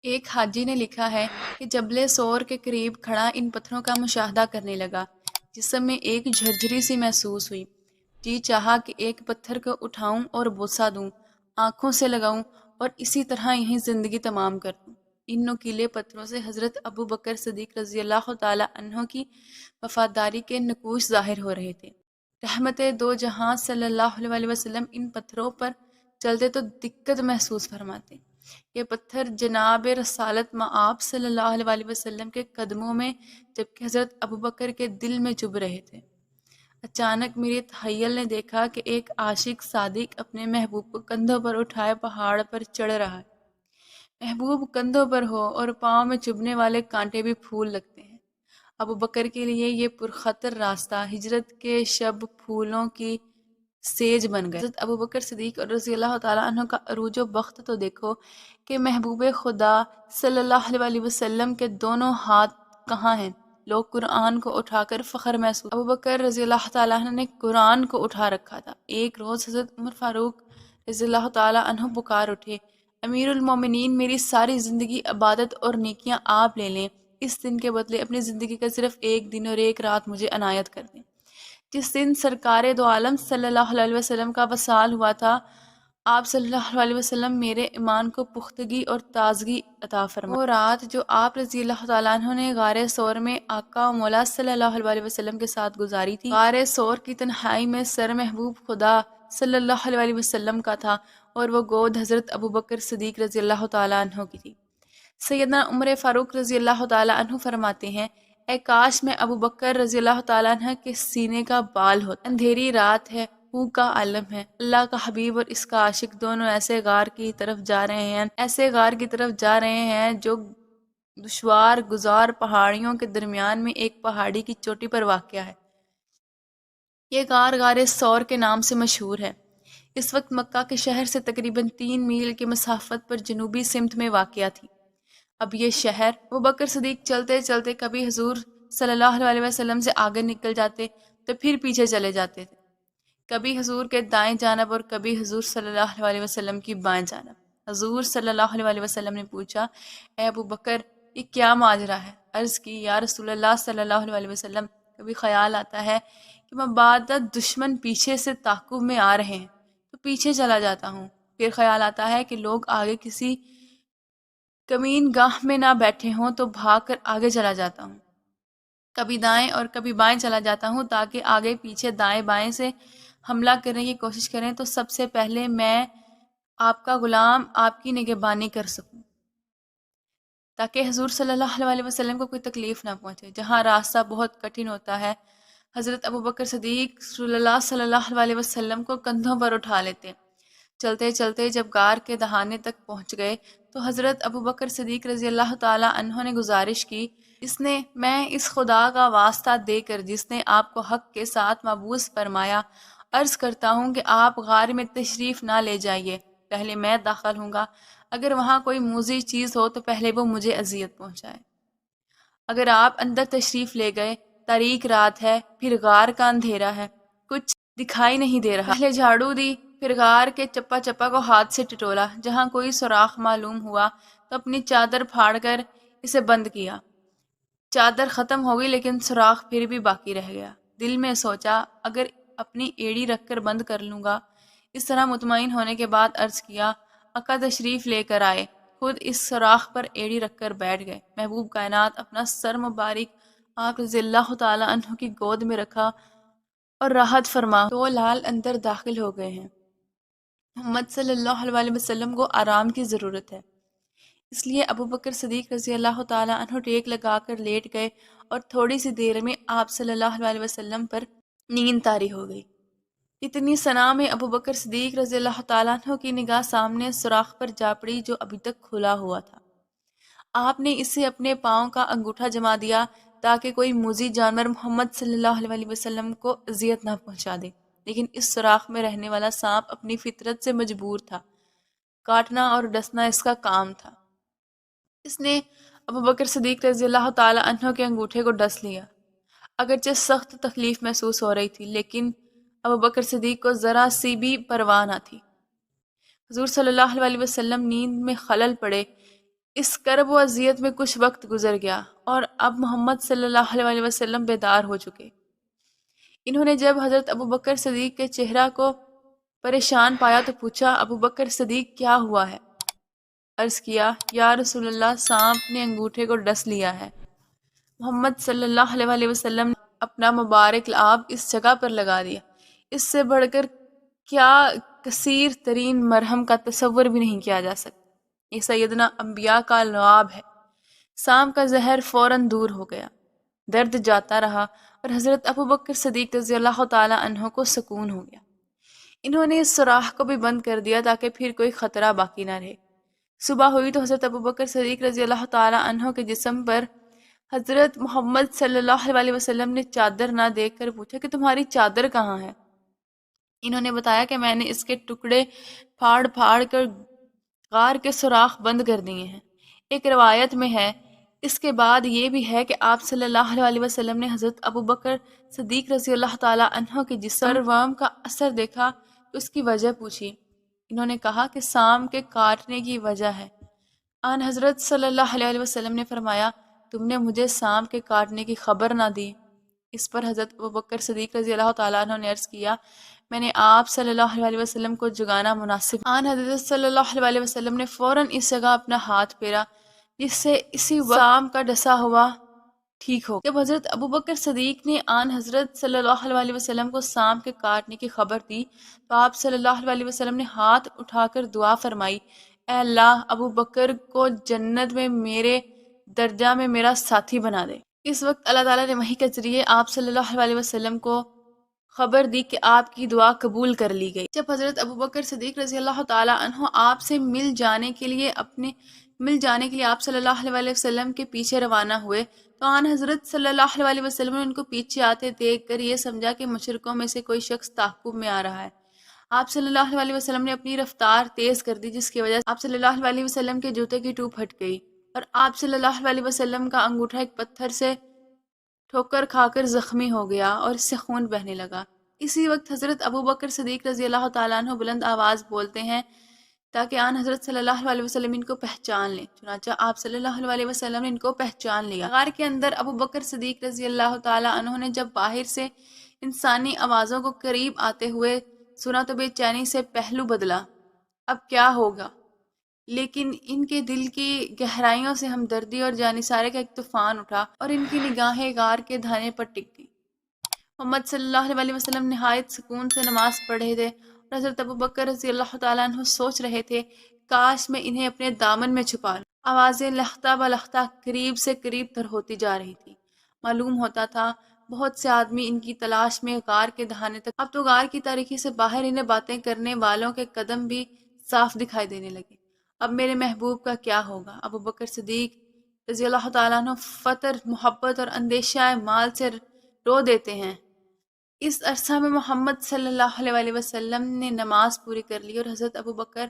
ایک حاجی نے لکھا ہے کہ جبل سور کے قریب کھڑا ان پتھروں کا مشاہدہ کرنے لگا، جسم میں ایک جھرجھری سی محسوس ہوئی۔ جی چاہا کہ ایک پتھر کو اٹھاؤں اور بوسہ دوں، آنکھوں سے لگاؤں اور اسی طرح یہیں زندگی تمام کر دوں۔ ان نوکیلے پتھروں سے حضرت ابو بکر صدیق رضی اللہ تعالی عنہ کی وفاداری کے نقوش ظاہر ہو رہے تھے۔ رحمت دو جہاں صلی اللہ علیہ وسلم ان پتھروں پر چلتے تو دقت محسوس فرماتے۔ یہ پتھر جناب رسالت مآب صلی اللہ علیہ وسلم کے قدموں میں، جبکہ حضرت ابوبکر کے دل میں چبھ رہے تھے۔ اچانک میرے تخیل نے دیکھا کہ ایک عاشق صادق اپنے محبوب کو کندھوں پر اٹھائے پہاڑ پر چڑھ رہا ہے۔ محبوب کندھوں پر ہو اور پاؤں میں چبھنے والے کانٹے بھی پھول لگتے ہیں۔ ابو بکر کے لیے یہ پرخطر راستہ ہجرت کے شب پھولوں کی سیج بن گئے۔ حضرت ابو بکر صدیق اور رضی اللہ تعالیٰ عنہ کا عروج و بخت تو دیکھو کہ محبوب خدا صلی اللہ علیہ وسلم کے دونوں ہاتھ کہاں ہیں۔ لوگ قرآن کو اٹھا کر فخر محسوس۔ ابو بکر رضی اللہ تعالیٰ عنہ نے قرآن کو اٹھا رکھا تھا۔ ایک روز حضرت عمر فاروق رضی اللہ تعالیٰ عنہ پکار اٹھے، امیر المومنین، میری ساری زندگی عبادت اور نیکیاں آپ لے لیں، اس دن کے بدلے اپنی زندگی کا صرف ایک دن اور ایک رات مجھے عنایت کر دیں۔ جس دن سرکار دو عالم صلی اللہ علیہ وسلم کا وصال ہوا تھا، آپ صلی اللہ علیہ وسلم میرے ایمان کو پختگی اور تازگی عطا فرمائے۔ وہ رات جو آپ رضی اللہ تعالیٰ عنہ نے غار سور میں آقا و مولا صلی اللہ علیہ وسلم کے ساتھ گزاری تھی، غار سور کی تنہائی میں سر محبوب خدا صلی اللہ علیہ وسلم کا تھا اور وہ گود حضرت ابو بکر صدیق رضی اللہ تعالیٰ عنہ کی تھی۔ سیدنا عمر فاروق رضی اللہ تعالیٰ عنہ فرماتے ہیں، اے کاش میں ابو بکر رضی اللہ تعالیٰ عنہ کے سینے کا بال ہوتا۔ اندھیری رات ہے، ہو کا عالم ہے، اللہ کا حبیب اور اس کا عاشق دونوں ایسے غار کی طرف جا رہے ہیں، جو دشوار گزار پہاڑیوں کے درمیان میں ایک پہاڑی کی چوٹی پر واقع ہے۔ یہ غار سور کے نام سے مشہور ہے۔ اس وقت مکہ کے شہر سے تقریباً 3 میل کی مسافت پر جنوبی سمت میں واقع تھی۔ اب یہ شہر، ابو بکر صدیق چلتے چلتے کبھی حضور صلی اللہ علیہ وسلم سے آگے نکل جاتے تو پھر پیچھے چلے جاتے تھے، کبھی حضور کے دائیں جانب اور کبھی حضور صلی اللہ علیہ وسلم کی بائیں جانب۔ حضور صلی اللہ علیہ وسلم نے پوچھا، اے ابو بکر، یہ کیا ماجرا ہے؟ عرض کی، یا رسول اللہ صلی اللہ علیہ وسلم، کبھی خیال آتا ہے کہ مبادت دشمن پیچھے سے تعاقب میں آ رہے ہیں تو پیچھے چلا جاتا ہوں، پھر خیال آتا ہے کہ لوگ آگے کسی کمین گاہ میں نہ بیٹھے ہوں تو بھاگ کر آگے چلا جاتا ہوں، کبھی دائیں اور کبھی بائیں چلا جاتا ہوں تاکہ آگے پیچھے دائیں بائیں سے حملہ کرنے کی کوشش کریں تو سب سے پہلے میں آپ کا غلام آپ کی نگہبانی کر سکوں، تاکہ حضور صلی اللہ علیہ وسلم کو کوئی تکلیف نہ پہنچے۔ جہاں راستہ بہت کٹھن ہوتا ہے، حضرت ابو بکر صدیق رسول اللہ صلی اللہ علیہ وسلم کو کندھوں پر اٹھا لیتے۔ چلتے چلتے جب غار کے دہانے تک پہنچ گئے تو حضرت ابو بکر صدیق رضی اللہ تعالی عنہ نے گزارش کی، میں اس خدا کا واسطہ دے کر جس نے آپ کو حق کے ساتھ مبعوث فرمایا، عرض کرتا ہوں کہ آپ غار میں تشریف نہ لے جائیے، پہلے میں داخل ہوں گا۔ اگر وہاں کوئی موذی چیز ہو تو پہلے وہ مجھے اذیت پہنچائے۔ اگر آپ اندر تشریف لے گئے، تاریک رات ہے، پھر غار کا اندھیرا ہے، کچھ دکھائی نہیں دے رہا، پہلے جھاڑو دی، پھر غار کے چپا چپا کو ہاتھ سے ٹٹولا، جہاں کوئی سوراخ معلوم ہوا تو اپنی چادر پھاڑ کر اسے بند کیا۔ چادر ختم ہو گئی لیکن سوراخ پھر بھی باقی رہ گیا۔ دل میں سوچا، اگر اپنی ایڑی رکھ کر بند کر لوں گا۔ اس طرح مطمئن ہونے کے بعد عرض کیا، آقا تشریف لے کر آئے، خود اس سوراخ پر ایڑی رکھ کر بیٹھ گئے۔ محبوب کائنات اپنا سر مبارک آپ رضی اللہ تعالی عنہ کی گود میں رکھا اور راحت فرما تو لال اندر داخل ہو گئے ہیں۔ محمد صلی اللہ علیہ وسلم کو آرام کی ضرورت ہے، اس لیے ابو بکر صدیق رضی اللہ تعالی عنہ ٹیک لگا کر لیٹ گئے اور تھوڑی سی دیر میں آپ صلی اللہ علیہ وسلم پر نیند طاری ہو گئی۔ اتنی ثنا میں ابو بکر صدیق رضی اللہ تعالیٰ عنہ کی نگاہ سامنے سوراخ پر جا پڑی جو ابھی تک کھلا ہوا تھا۔ آپ نے اسے اپنے پاؤں کا انگوٹھا جما دیا تاکہ کوئی موذی جانور محمد صلی اللہ علیہ وسلم کو اذیت نہ پہنچا دے، لیکن اس سوراخ میں رہنے والا سانپ اپنی فطرت سے مجبور تھا، کاٹنا اور ڈسنا اس کا کام تھا۔ اس نے ابو بکر صدیق رضی اللہ تعالی عنہ کے انگوٹھے کو ڈس لیا۔ اگرچہ سخت تکلیف محسوس ہو رہی تھی لیکن ابو بکر صدیق کو ذرا سی بھی پرواہ نہ تھی۔ حضور صلی اللہ علیہ وسلم نیند میں خلل پڑے، اس کرب و اذیت میں کچھ وقت گزر گیا اور اب محمد صلی اللہ علیہ وسلم بیدار ہو چکے۔ انہوں نے جب حضرت ابوبکر صدیق کے چہرہ کو پریشان پایا تو پوچھا، ابو بکر صدیق کیا ہوا ہے؟ عرض کیا، یا رسول اللہ، سانپ نے انگوٹھے کو ڈس لیا ہے۔ محمد صلی اللہ علیہ وسلم نے اپنا مبارک لعاب اس جگہ پر لگا دیا۔ اس سے بڑھ کر کیا کثیر ترین مرہم کا تصور بھی نہیں کیا جا سکتا۔ یہ سیدنا انبیاء کا لعاب ہے۔ سانپ کا زہر فوراً دور ہو گیا، درد جاتا رہا اور حضرت ابوبکر صدیق رضی اللہ تعالی عنہ کو سکون ہو گیا۔ انہوں نے اس سوراخ کو بھی بند کر دیا تاکہ پھر کوئی خطرہ باقی نہ رہے۔ صبح ہوئی تو حضرت ابوبکر صدیق رضی اللہ تعالی عنہ کے جسم پر حضرت محمد صلی اللہ علیہ وسلم نے چادر نہ دیکھ کر پوچھا کہ تمہاری چادر کہاں ہے؟ انہوں نے بتایا کہ میں نے اس کے ٹکڑے پھاڑ پھاڑ کر غار کے سوراخ بند کر دیے ہیں۔ ایک روایت میں ہے، اس کے بعد یہ بھی ہے کہ آپ صلی اللہ علیہ وسلم نے حضرت ابوبکر صدیق رضی اللہ تعالی عنہ کے جسم پر ورم کا اثر دیکھا تو اس کی وجہ پوچھی۔ انہوں نے کہا کہ سانپ کے کاٹنے کی وجہ ہے۔ آن حضرت صلی اللہ علیہ وسلم نے فرمایا، تم نے مجھے سانپ کے کاٹنے کی خبر نہ دی۔ اس پر حضرت ابوبکر صدیق رضی اللہ تعالیٰ عنہ نے عرض کیا، میں نے آپ صلی اللہ علیہ وسلم کو جگانا مناسب۔ آن حضرت صلی اللہ علیہ وسلم نے فوراً اس جگہ اپنا ہاتھ پھیرا، جس سے اسی وقت سانپ کا ڈسا ہوا ٹھیک ہو۔ جب حضرت ابوبکر صدیق نے آن حضرت صلی اللہ علیہ وسلم کو سانپ کے کاٹنے کی خبر دی تو آپ صلی اللہ علیہ وسلم نے ہاتھ اٹھا کر دعا فرمائی، اے اللہ، ابوبکر کو جنت میں میرے درجہ میں میرا ساتھی بنا دے۔ اس وقت اللہ تعالیٰ نے وحی کے ذریعے آپ صلی اللہ علیہ وسلم کو خبر دی کہ آپ کی دعا قبول کر لی گئی۔ جب حضرت ابوبکر صدیق رضی اللہ تعالی عنہ آپ سے مل جانے کے لیے آپ صلی اللہ علیہ وسلم کے پیچھے روانہ ہوئے تو آن حضرت صلی اللہ علیہ وسلم نے ان کو پیچھے آتے دیکھ کر یہ سمجھا کہ مشرکوں میں سے کوئی شخص تعاقب میں آ رہا ہے۔ آپ صلی اللہ علیہ وسلم نے اپنی رفتار تیز کر دی، جس کی وجہ سے آپ صلی اللہ علیہ وسلم کے جوتے کی ٹوپ ہٹ گئی اور آپ صلی اللہ علیہ وسلم کا انگوٹھا ایک پتھر سے ٹھوکر کھا کر زخمی ہو گیا اور اس سے خون بہنے لگا۔ اسی وقت حضرت ابوبکر صدیق رضی اللہ تعالیٰ عنہ بلند آواز بولتے ہیں تاکہ آن حضرت صلی اللہ علیہ وسلم ان کو پہچان لیں۔ چنانچہ آپ صلی اللہ علیہ وسلم نے ان کو پہچان لیا۔ غار کے اندر ابوبکر صدیق رضی اللہ تعالیٰ عنہ نے جب باہر سے انسانی آوازوں کو قریب آتے ہوئے سنا تو بے چینی سے پہلو بدلا، اب کیا ہوگا؟ لیکن ان کے دل کی گہرائیوں سے ہمدردی اور جانثارے کا ایک طوفان اٹھا اور ان کی نگاہیں غار کے دھانے پر ٹک گئی۔ محمد صلی اللہ علیہ وسلم نہایت سکون سے نماز پڑھ رہے تھے اور حضرت ابوبکر رضی اللہ تعالیٰ عنہ سوچ رہے تھے، کاش میں انہیں اپنے دامن میں چھپا لوں۔ آوازیں لختہ بلختہ قریب سے قریب تر ہوتی جا رہی تھی۔ معلوم ہوتا تھا بہت سے آدمی ان کی تلاش میں غار کے دہانے تک۔ اب تو غار کی تاریکی سے باہر انہیں باتیں کرنے والوں کے قدم بھی صاف دکھائی دینے لگے۔ اب میرے محبوب کا کیا ہوگا؟ ابوبکر صدیق رضی اللہ تعالیٰ عنہ فطر محبت اور اندیشہ مال سے رو دیتے ہیں۔ اس عرصہ میں محمد صلی اللہ علیہ وسلم نے نماز پوری کر لی اور حضرت ابوبکر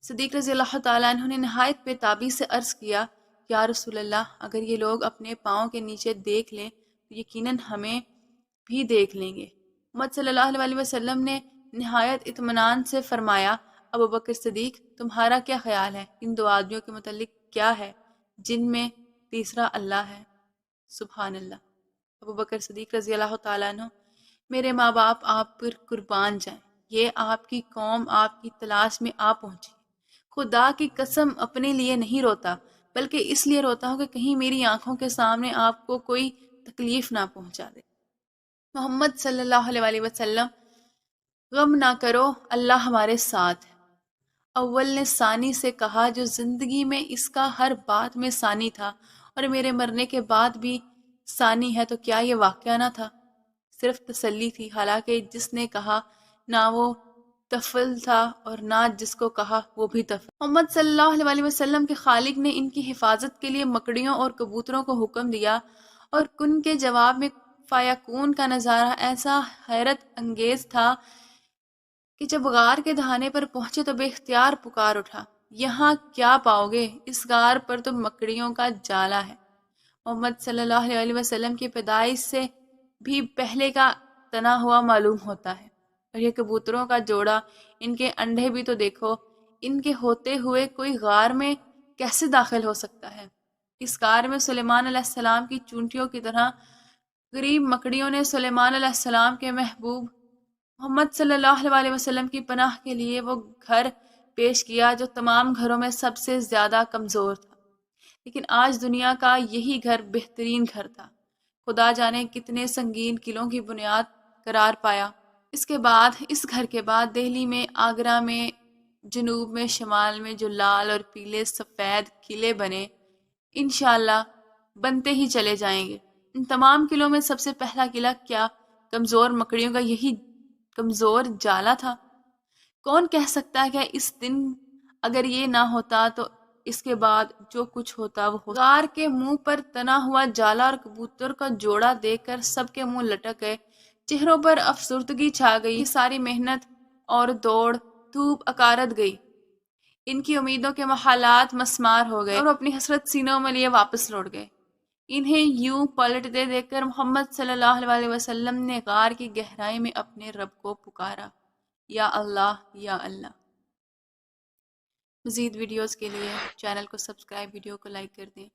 صدیق رضی اللہ تعالیٰ عنہ نے نہایت بےتابی سے عرض کیا، یا رسول اللہ، اگر یہ لوگ اپنے پاؤں کے نیچے دیکھ لیں تو یقیناً ہمیں بھی دیکھ لیں گے۔ محمد صلی اللہ علیہ وسلم نے نہایت اطمینان سے فرمایا، ابوبکر صدیق، تمہارا کیا خیال ہے؟ ان دو آدمیوں کے متعلق کیا ہے جن میں تیسرا اللہ ہے؟ سبحان اللہ۔ ابوبکر صدیق رضی اللہ تعالیٰ عنہ، میرے ماں باپ آپ پر قربان جائیں، یہ آپ کی قوم آپ کی تلاش میں آ پہنچی۔ خدا کی قسم اپنے لیے نہیں روتا، بلکہ اس لیے روتا ہوں کہ کہیں میری آنکھوں کے سامنے آپ کو کوئی تکلیف نہ پہنچا دے۔ محمد صلی اللہ علیہ وسلم، غم نہ کرو، اللہ ہمارے ساتھ ہے۔ اول نے ثانی سے کہا، جو زندگی میں اس کا ہر بات میں ثانی تھا اور میرے مرنے کے بعد بھی ثانی ہے، تو کیا یہ واقعہ نہ تھا؟ صرف تسلی تھی، حالانکہ جس نے کہا نہ وہ طفل تھا اور نہ جس کو کہا وہ بھی طفل۔ محمد صلی اللہ علیہ وسلم کے خالق نے ان کی حفاظت کے لیے مکڑیوں اور کبوتروں کو حکم دیا اور کن کے جواب میں فیکون کا نظارہ ایسا حیرت انگیز تھا کہ جب غار کے دہانے پر پہنچے تو بے اختیار پکار اٹھا، یہاں کیا پاؤ گے؟ اس غار پر تو مکڑیوں کا جالا ہے۔ محمد صلی اللہ علیہ وسلم کی پیدائش سے بھی پہلے کا تنا ہوا معلوم ہوتا ہے، اور یہ کبوتروں کا جوڑا، ان کے انڈے بھی تو دیکھو، ان کے ہوتے ہوئے کوئی غار میں کیسے داخل ہو سکتا ہے؟ اس غار میں سلیمان علیہ السلام کی چونٹیوں کی طرح غریب مکڑیوں نے سلیمان علیہ السلام کے محبوب محمد صلی اللہ علیہ وسلم کی پناہ کے لیے وہ گھر پیش کیا جو تمام گھروں میں سب سے زیادہ کمزور تھا، لیکن آج دنیا کا یہی گھر بہترین گھر تھا۔ خدا جانے کتنے سنگین قلعوں کی بنیاد قرار پایا۔ اس گھر کے بعد دہلی میں، آگرہ میں، جنوب میں، شمال میں جو لال اور پیلے سفید قلعے بنے، انشاءاللہ بنتے ہی چلے جائیں گے۔ ان تمام قلعوں میں سب سے پہلا قلعہ کیا کمزور مکڑیوں کا یہی کمزور جالا تھا؟ کون کہہ سکتا ہے کہ اس دن اگر یہ نہ ہوتا تو اس کے بعد جو کچھ ہوتا وہ ہوتا۔ غار کے منہ پر تنا ہوا جالا اور کبوتر کا جوڑا دیکھ کر سب کے منہ لٹک گئے، چہروں پر افسردگی چھا گئی۔ ساری محنت اور دوڑ دھوپ اکارت گئی، ان کی امیدوں کے محلات مسمار ہو گئے اور اپنی حسرت سینوں میں لیے واپس لوٹ گئے۔ انہیں یوں پلٹتے دیکھ کر محمد صلی اللہ علیہ وسلم نے غار کی گہرائی میں اپنے رب کو پکارا، یا اللہ، یا اللہ۔ مزید ویڈیوز کے لیے چینل کو سبسکرائب، ویڈیو کو لائک کر دیں۔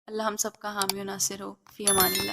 اللہ ہم سب کا حامی و ناصر ہو۔ فی امان اللہ۔